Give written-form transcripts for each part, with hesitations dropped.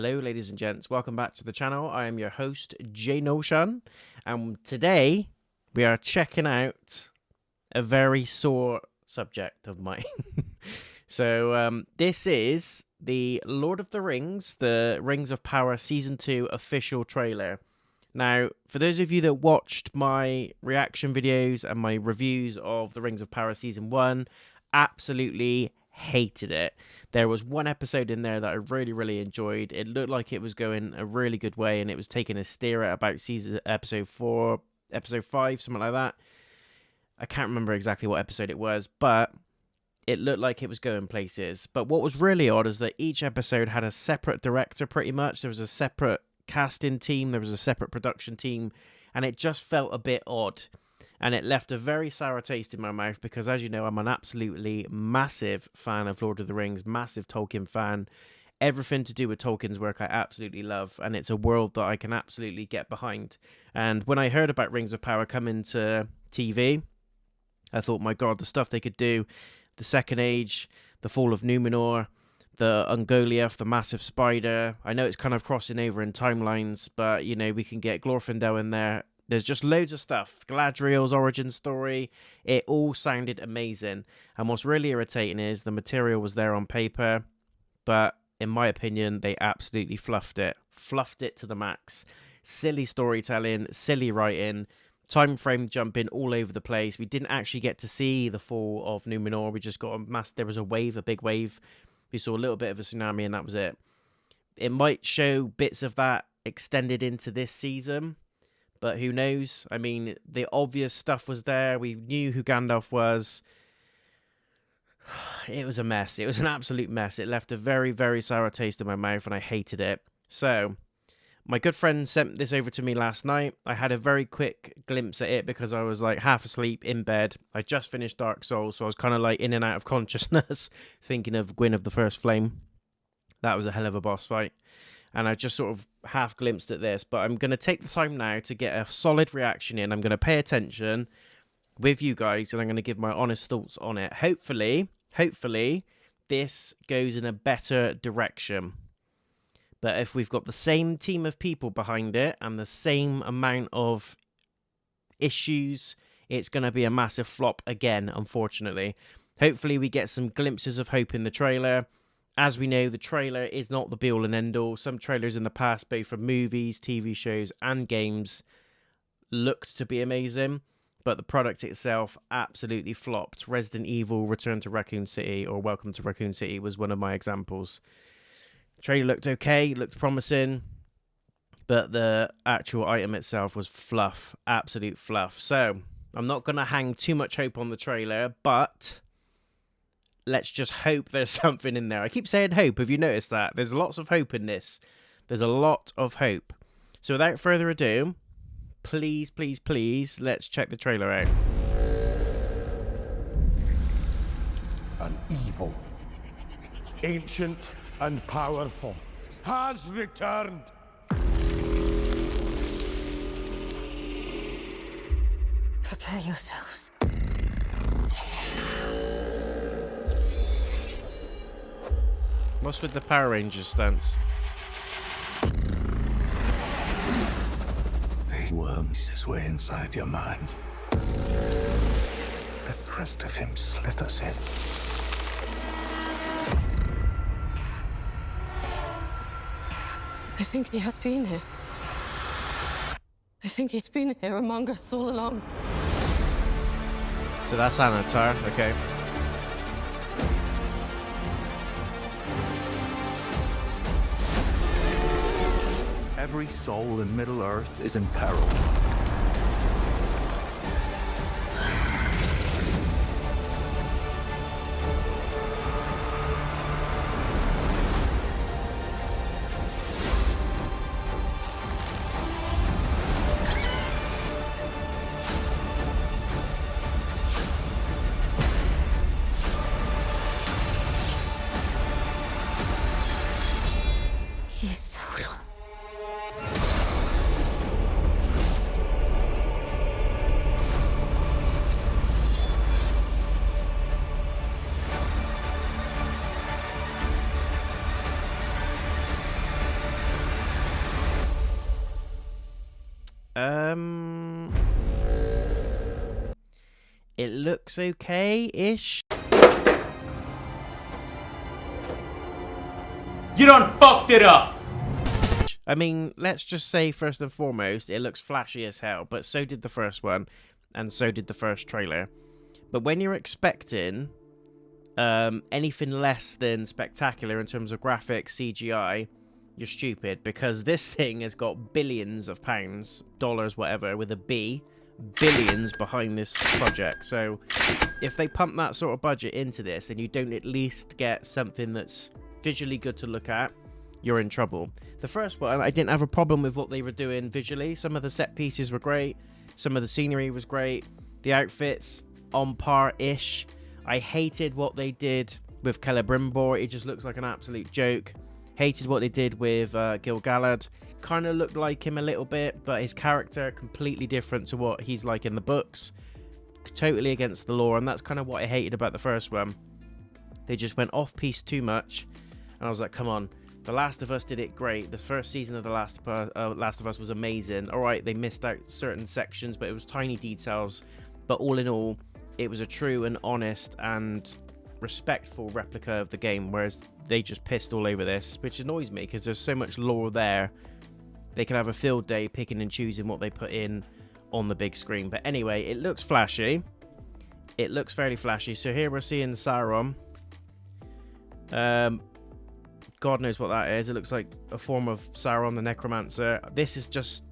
Hello, ladies and gents. Welcome back to the channel. I am your host, Mr.Notion, and today we are checking out a very sore subject of mine. This is the Lord of the Rings, the Rings of Power Season 2 official trailer. Now, for those of you that watched my reaction videos and my reviews of the Rings of Power Season 1, absolutely hated it. There was one episode in there that I really enjoyed. It looked like it was going a really good way, and it was taking a steer at about episode 4, episode 5, something like that. I can't remember exactly what episode it was, but it looked like it was going places. But what was really odd is that each episode had a separate director, pretty much. There was a separate casting team, there was a separate production team, and it just felt a bit odd. And it left a very sour taste in my mouth because, as you know, I'm an absolutely massive fan of Lord of the Rings, massive Tolkien fan. Everything to do with Tolkien's work I absolutely love, and it's a world that I can absolutely get behind. And when I heard about Rings of Power coming to TV, I thought, my God, the stuff they could do, the Second Age, the Fall of Numenor, the Ungoliath, the massive spider. I know it's kind of crossing over in timelines, but, you know, we can get Glorfindel in there. There's just loads of stuff. Galadriel's origin story. It all sounded amazing. And what's really irritating is the material was there on paper, but in my opinion, they absolutely fluffed it. Fluffed it to the max. Silly storytelling, silly writing, time frame jumping all over the place. We didn't actually get to see the fall of Numenor. We just got there was a big wave. We saw a little bit of a tsunami, and that was it. It might show bits of that extended into this season, but who knows? I mean, the obvious stuff was there. We knew who Gandalf was. It was a mess. It was an absolute mess. It left a very sour taste in my mouth, and I hated it. So, my good friend sent this over to me last night. I had a very quick glimpse at it because I was like half asleep in bed. I just finished Dark Souls, so I was kind of like in and out of consciousness, thinking of Gwyn of the First Flame. That was a hell of a boss fight. And I just sort of half glimpsed at this, but I'm going to take the time now to get a solid reaction in. I'm going to pay attention with you guys, and I'm going to give my honest thoughts on it. Hopefully, this goes in a better direction. But if we've got the same team of people behind it and the same amount of issues, it's going to be a massive flop again, unfortunately. Hopefully we get some glimpses of hope in the trailer. As we know, the trailer is not the be-all and end-all. Some trailers in the past, both for movies, TV shows, and games, looked to be amazing, but the product itself absolutely flopped. Resident Evil Return to Raccoon City, or Welcome to Raccoon City, was one of my examples. The trailer looked okay, looked promising, but the actual item itself was fluff, absolute fluff. So, I'm not going to hang too much hope on the trailer, but let's just hope there's something in there. I keep saying hope. Have you noticed that? There's lots of hope in this. There's a lot of hope. So without further ado, please, let's check the trailer out. An evil, ancient and powerful, has returned. Prepare yourselves. What's with the Power Rangers stance? He worms his way inside your mind. The crest of him slithers in. I think he has been here. I think he's been here among us all along. So that's Anatar, okay. Every soul in Middle-earth is in peril. It looks okay-ish. You done fucked it up! I mean, let's just say first and foremost, it looks flashy as hell, but so did the first one, and so did the first trailer. But when you're expecting anything less than spectacular in terms of graphics, CGI, you're stupid, because this thing has got billions of pounds, dollars, whatever, with a B, billions behind this project. So if they pump that sort of budget into this and you don't at least get something that's visually good to look at, you're in trouble. The first one, I didn't have a problem with what they were doing visually. Some of the set pieces were great. Some of the scenery was great. The outfits, on par-ish. I hated what they did with Celebrimbor. It just looks like an absolute joke. Hated what they did with Gil-galad. Kind of looked like him a little bit, but his character completely different to what he's like in the books. Totally against the lore, and that's kind of what I hated about the first one. They just went off-piece too much, and I was like, come on. The Last of Us did it great. The first season of The Last of Us was amazing. Alright, they missed out certain sections, but it was tiny details. But all in all, it was a true and honest and respectful replica of the game, whereas they just pissed all over this, which annoys me because there's so much lore there. They can have a field day picking and choosing what they put in on the big screen. But anyway, it looks flashy. It looks fairly flashy. So here we're seeing Sauron. God knows what that is. It looks like a form of Sauron the Necromancer. This is just...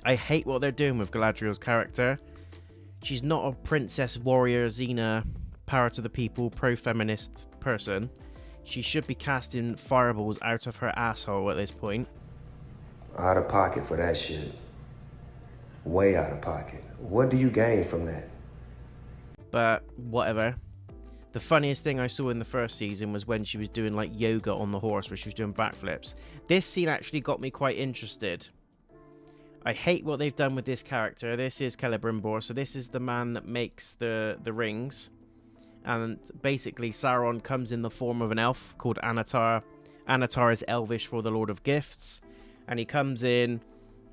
I hate what they're doing with Galadriel's character. She's not a princess, warrior, Xena, power to the people, pro-feminist person. She should be casting fireballs out of her asshole at this point. Out of pocket for that shit. Way out of pocket. What do you gain from that? But whatever. The funniest thing I saw in the first season was when she was doing like yoga on the horse, where she was doing backflips. This scene actually got me quite interested. I hate what they've done with this character. This is Celebrimbor, so this is the man that makes the rings. And basically Sauron comes in the form of an elf called Anatar. Anatar is Elvish for the Lord of Gifts. And he comes in,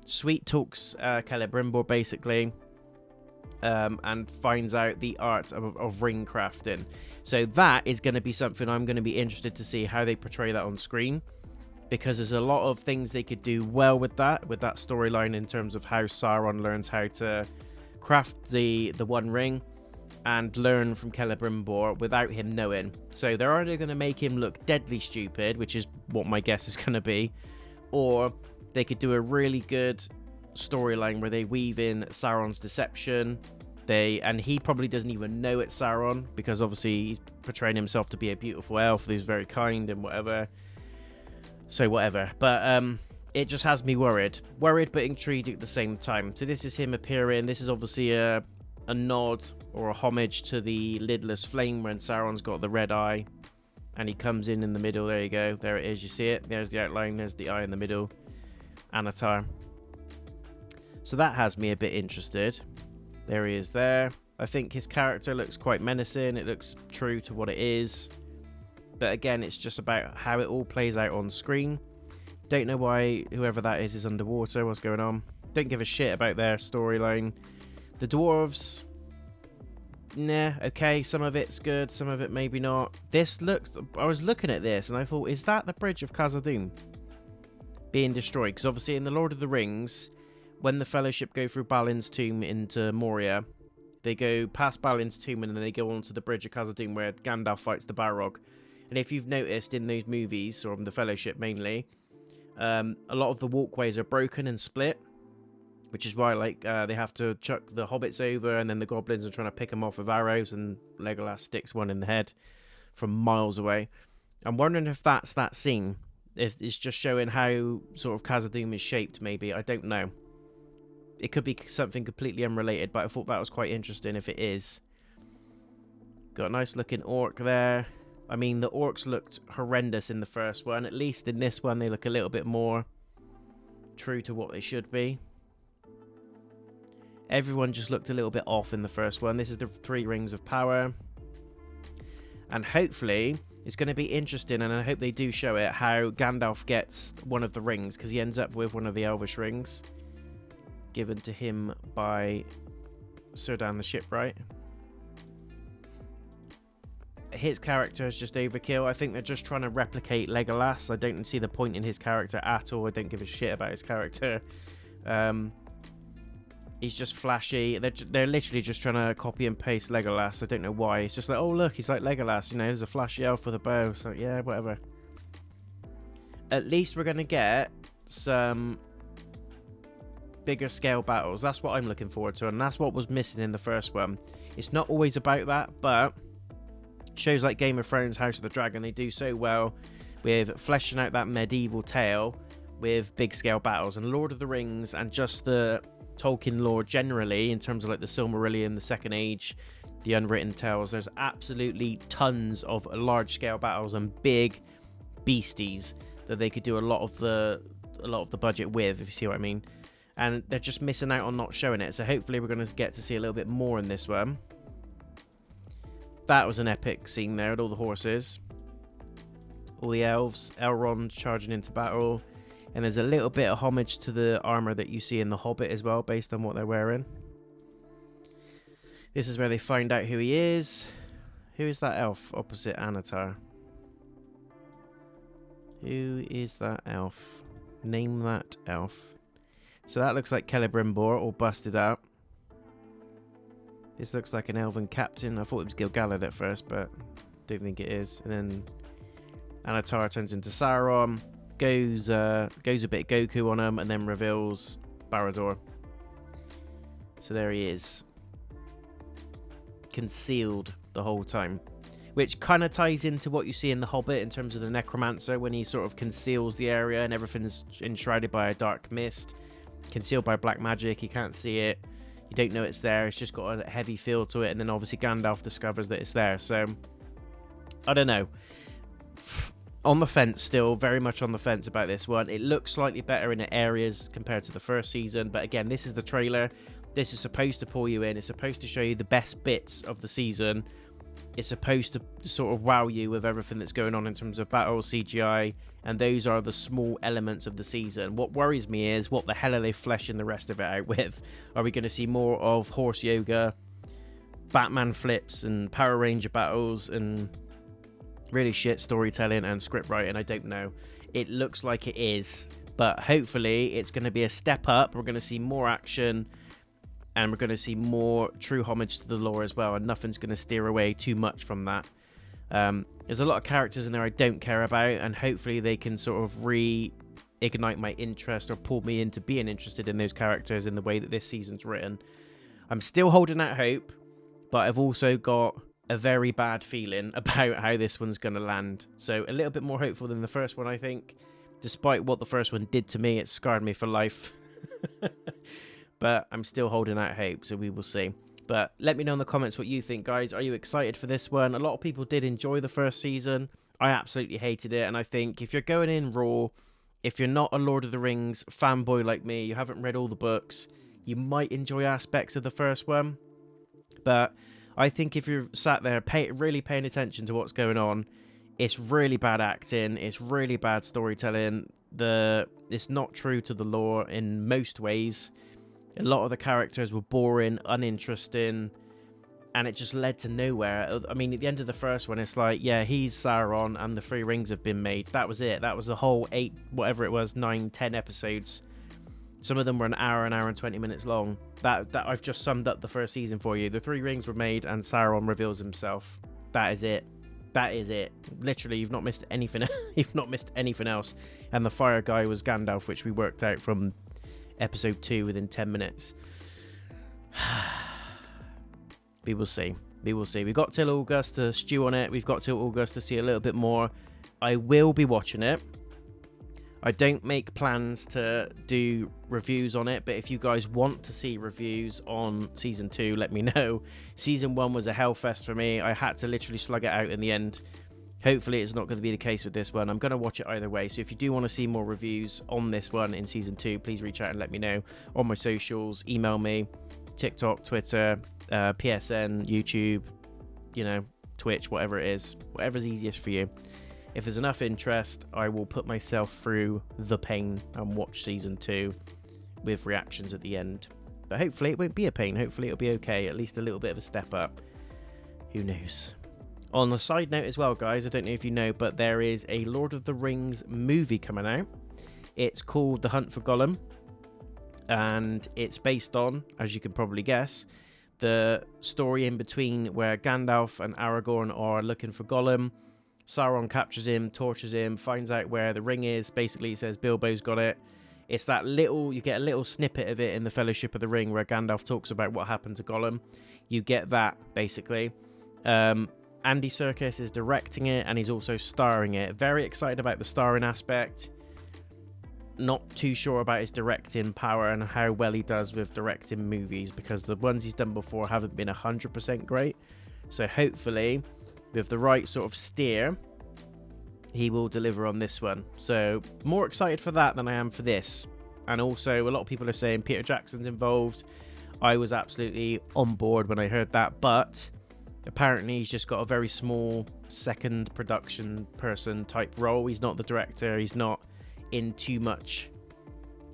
sweet talks Celebrimbor basically. And finds out the art of ring crafting. So that is going to be something I'm going to be interested to see how they portray that on screen, because there's a lot of things they could do well with that storyline in terms of how Sauron learns how to craft the one ring and learn from Celebrimbor without him knowing. So they're either going to make him look deadly stupid, which is what my guess is going to be, or they could do a really good storyline where they weave in Sauron's deception. And he probably doesn't even know it's Sauron, because obviously he's portraying himself to be a beautiful elf who's very kind and whatever. So whatever. But it just has me worried but intrigued at the same time. So this is him appearing. This is obviously a nod or a homage to the lidless flame when Sauron's got the red eye, and he comes in the middle. There you go. There it is. You see it? There's the outline. There's the eye in the middle. Anatar. So that has me a bit interested. There he is there. I think his character looks quite menacing. It looks true to what it is. But again, it's just about how it all plays out on screen. Don't know why whoever that is underwater. What's going on? Don't give a shit about their storyline. The dwarves... Nah, okay. Some of it's good. Some of it maybe not. This looks... I was looking at this and I thought, is that the bridge of Khazad-dûm being destroyed? Because obviously in The Lord of the Rings, when the Fellowship go through Balin's tomb into Moria, they go past Balin's tomb and then they go onto the bridge of Khazad-dûm where Gandalf fights the Balrog. And if you've noticed in those movies, or in the Fellowship mainly, a lot of the walkways are broken and split, which is why they have to chuck the hobbits over, and then the goblins are trying to pick them off with arrows, and Legolas sticks one in the head from miles away. I'm wondering if that's that scene. If it's just showing how sort of Khazad-dûm is shaped, maybe. I don't know. It could be something completely unrelated, but I thought that was quite interesting if it is. Got a nice looking orc there. I mean, the orcs looked horrendous in the first one. At least in this one, they look a little bit more true to what they should be. Everyone just looked a little bit off in the first one. This is the 3 Rings of Power. And hopefully, it's going to be interesting, and I hope they do show it, how Gandalf gets one of the rings, because he ends up with one of the Elvish rings. given to him by Sir Dan the Shipwright. His character is just overkill. I think they're just trying to replicate Legolas. I don't see the point in his character at all. I don't give a shit about his character. He's just flashy. They're literally just trying to copy and paste Legolas. I don't know why. It's just like, oh look, he's like Legolas. You know, there's a flashy elf with a bow. So yeah, whatever. At least we're gonna get some bigger scale battles. That's what I'm looking forward to, and that's what was missing in the first one. It's not always about that, but shows like Game of Thrones, House of the Dragon, they do so well with fleshing out that medieval tale with big scale battles. And Lord of the Rings and just the Tolkien lore generally, in terms of like the Silmarillion, the Second Age, the Unwritten Tales, there's absolutely tons of large scale battles and big beasties that they could do a lot of the budget with, if you see what I mean. And they're just missing out on not showing it. So hopefully we're going to get to see a little bit more in this one. That was an epic scene there with all the horses, all the elves, Elrond charging into battle, and there's a little bit of homage to the armor that you see in The Hobbit as well, based on what they're wearing. This is where they find out who he is. Who is that elf opposite Anatar? Who is that elf? Name that elf. So that looks like Celebrimbor, all busted up. This looks like an elven captain. I thought it was Gil-galad at first, but don't think it is. And then Anatar turns into Sauron, goes a bit Goku on him, and then reveals Barad-dûr. So there he is, concealed the whole time, which kind of ties into what you see in The Hobbit in terms of the necromancer, when he sort of conceals the area and everything's enshrouded by a dark mist, concealed by black magic. You can't see it. You don't know it's there. It's just got a heavy feel to it. And then obviously Gandalf discovers that it's there. So, I don't know. On the fence still. Very much on the fence about this one. It looks slightly better in areas compared to the first season. But again, this is the trailer. This is supposed to pull you in. It's supposed to show you the best bits of the season. It's supposed to sort of wow you with everything that's going on in terms of battle, CGI, and those are the small elements of the season. What worries me is, what the hell are they fleshing the rest of it out with? Are we going to see more of horse yoga, Batman flips, and Power Ranger battles, and really shit storytelling and script writing? I don't know. It looks like it is, but hopefully it's going to be a step up. We're going to see more action, and we're going to see more true homage to the lore as well, and nothing's going to steer away too much from that. There's a lot of characters in there I don't care about, and hopefully they can sort of reignite my interest or pull me into being interested in those characters in the way that this season's written. I'm still holding out hope, but I've also got a very bad feeling about how this one's going to land. So a little bit more hopeful than the first one, I think. Despite what the first one did to me, it scarred me for life. But I'm still holding out hope, so we will see. But let me know in the comments what you think, guys. Are you excited for this one? A lot of people did enjoy the first season. I absolutely hated it, and I think if you're going in raw, if you're not a Lord of the Rings fanboy like me, you haven't read all the books, you might enjoy aspects of the first one. But I think if you're sat there really paying attention to what's going on, it's really bad acting, it's really bad storytelling. It's not true to the lore in most ways. A lot of the characters were boring, uninteresting, and it just led to nowhere. I mean, at the end of the first one, it's like, yeah, he's Sauron and the 3 rings have been made. That was it. That was the whole 8, whatever it was, 9, 10 episodes. Some of them were an hour and 20 minutes long. That I've just summed up the first season for you. The 3 rings were made and Sauron reveals himself. That is it. That is it. Literally, you've not missed anything. You've not missed anything else. And the fire guy was Gandalf, which we worked out from episode 2 within 10 minutes. We will see. We will see. We've got till August to stew on it. We've got till August to see a little bit more. I will be watching it. I don't make plans to do reviews on it, but if you guys want to see reviews on season 2, let me know. Season 1 was a hellfest for me. I had to literally slug it out in the end. Hopefully it's not going to be the case with this one. I'm going to watch it either way. So if you do want to see more reviews on this one in season 2, please reach out and let me know on my socials. Email me, TikTok, Twitter, PSN, YouTube, Twitch, whatever it is. Whatever's easiest for you. If there's enough interest, I will put myself through the pain and watch season 2 with reactions at the end. But hopefully it won't be a pain. Hopefully it'll be okay. At least a little bit of a step up. Who knows? On a side note as well, guys, I don't know if you know, but there is a Lord of the Rings movie coming out. It's called The Hunt for Gollum. And it's based on, as you can probably guess, the story in between where Gandalf and Aragorn are looking for Gollum. Sauron captures him, tortures him, finds out where the ring is. Basically, he says Bilbo's got it. It's that little, you get a little snippet of it in the Fellowship of the Ring where Gandalf talks about what happened to Gollum. You get that, basically. Andy Serkis is directing it, and he's also starring it. Very excited about the starring aspect. Not too sure about his directing power and how well he does with directing movies, because the ones he's done before haven't been 100% great. So hopefully, with the right sort of steer, he will deliver on this one. So more excited for that than I am for this. And also, a lot of people are saying Peter Jackson's involved. I was absolutely on board when I heard that, but apparently he's just got a very small second production person type role. He's not the director. He's not in too much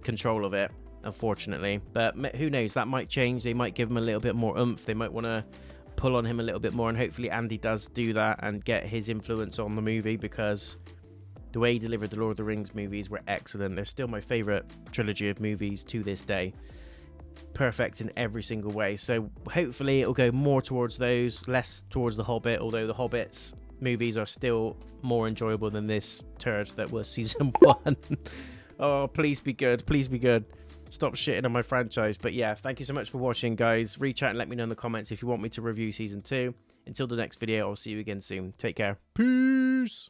control of it, unfortunately. But who knows? That might change. They might give him a little bit more oomph. They might want to pull on him a little bit more, and hopefully Andy does do that and get his influence on the movie, because the way he delivered the Lord of the Rings movies were excellent. They're still my favorite trilogy of movies to this day. Perfect in every single way. So hopefully it'll go more towards those, less towards The Hobbit, although The Hobbit's movies are still more enjoyable than this turd that was season 1. Oh, please be good. Please be good. Stop shitting on my franchise. But yeah, thank you so much for watching, guys. Reach out and let me know in the comments if you want me to review season 2. Until the next video, I'll see you again soon. Take care. Peace.